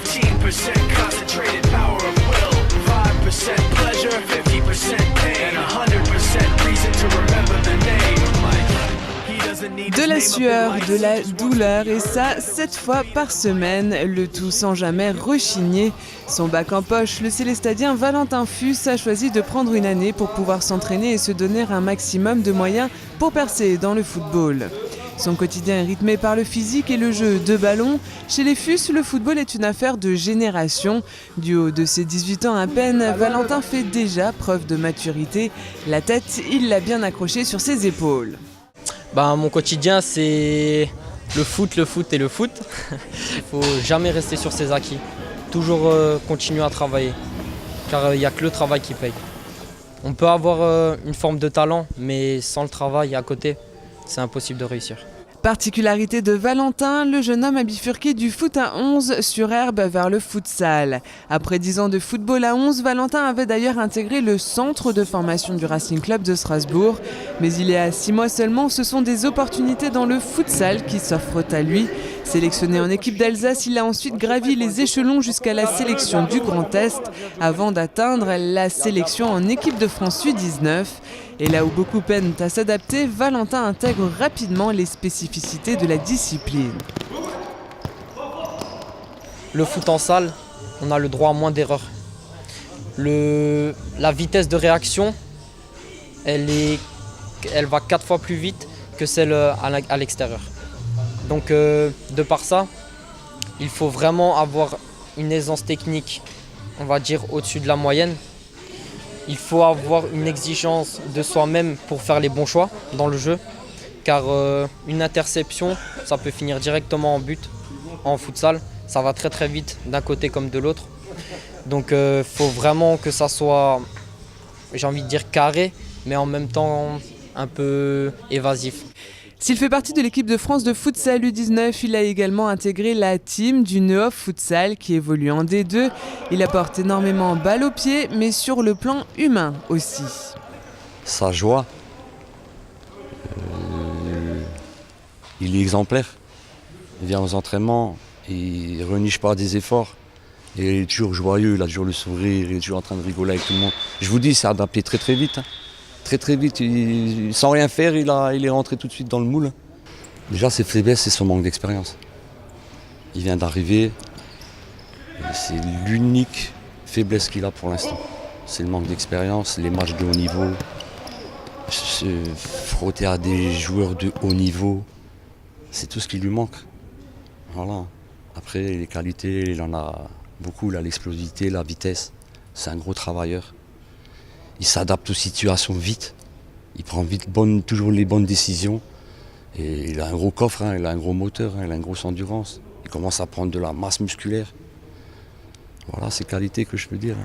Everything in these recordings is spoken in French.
15% concentrated power of will, 5% pleasure, 50% pain, and 100% reason to remember the name. De la sueur, de la douleur et ça, 7 fois par semaine, le tout sans jamais rechigner. Son bac en poche, le célestadien Valentin Fuss a choisi de prendre une année pour pouvoir s'entraîner et se donner un maximum de moyens pour percer dans le football. Son quotidien est rythmé par le physique et le jeu de ballon. Chez les Fuss, le football est une affaire de génération. Du haut de ses 18 ans à peine, Valentin fait déjà preuve de maturité. La tête, il l'a bien accrochée sur ses épaules. Mon quotidien, c'est le foot et le foot. Il ne faut jamais rester sur ses acquis. Toujours continuer à travailler, car il n'y a que le travail qui paye. On peut avoir une forme de talent, mais sans le travail à côté, c'est impossible de réussir. Particularité de Valentin, le jeune homme a bifurqué du foot à 11 sur herbe vers le futsal. Après 10 ans de football à 11, Valentin avait d'ailleurs intégré le centre de formation du Racing Club de Strasbourg. Mais il est à 6 mois seulement, ce sont des opportunités dans le futsal qui s'offrent à lui. Sélectionné en équipe d'Alsace, il a ensuite gravi les échelons jusqu'à la sélection du Grand Est avant d'atteindre la sélection en équipe de France U19. Et là où beaucoup peinent à s'adapter, Valentin intègre rapidement les spécificités de la discipline. Le foot en salle, on a le droit à moins d'erreurs. La vitesse de réaction, elle va 4 fois plus vite que celle à l'extérieur. Donc de par ça, il faut vraiment avoir une aisance technique, on va dire au-dessus de la moyenne. Il faut avoir une exigence de soi-même pour faire les bons choix dans le jeu, car une interception, ça peut finir directement en but en futsal. Ça va très très vite d'un côté comme de l'autre. Donc il faut vraiment que ça soit, j'ai envie de dire carré, mais en même temps un peu évasif. S'il fait partie de l'équipe de France de futsal U19, il a également intégré la team du Neuf Futsal qui évolue en D2. Il apporte énormément balle au pied, mais sur le plan humain aussi. Sa joie, il est exemplaire. Il vient aux entraînements, il ne reniche pas des efforts. Il est toujours joyeux, il a toujours le sourire, il est toujours en train de rigoler avec tout le monde. Je vous dis, il s'est adapté très très vite. Très très vite, sans rien faire, il est rentré tout de suite dans le moule. Déjà, ses faiblesses, c'est son manque d'expérience. Il vient d'arriver, c'est l'unique faiblesse qu'il a pour l'instant. C'est le manque d'expérience, les matchs de haut niveau, se frotter à des joueurs de haut niveau, c'est tout ce qui lui manque. Voilà. Après, les qualités, il en a beaucoup, l'explosivité, la vitesse. C'est un gros travailleur. Il s'adapte aux situations vite, il prend vite toujours les bonnes décisions. Et il a un gros coffre, il a un gros moteur, il a une grosse endurance. Il commence à prendre de la masse musculaire. Voilà ces qualités que je peux dire.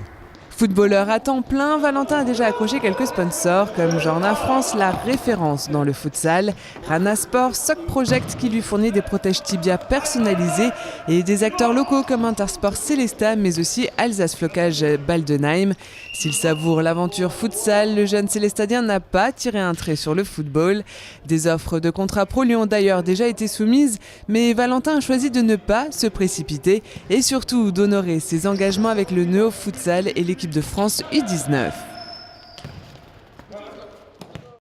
Footballeur à temps plein, Valentin a déjà accroché quelques sponsors comme Jorna France, la référence dans le futsal, Rana Sport, Soc Project qui lui fournit des protèges tibia personnalisés et des acteurs locaux comme Intersport Célestat mais aussi Alsace Flocage Baldenheim. S'il savoure l'aventure futsal, le jeune célestadien n'a pas tiré un trait sur le football. Des offres de contrat pro lui ont d'ailleurs déjà été soumises, mais Valentin a choisi de ne pas se précipiter et surtout d'honorer ses engagements avec le Neo Futsal et l'équipe de France U19.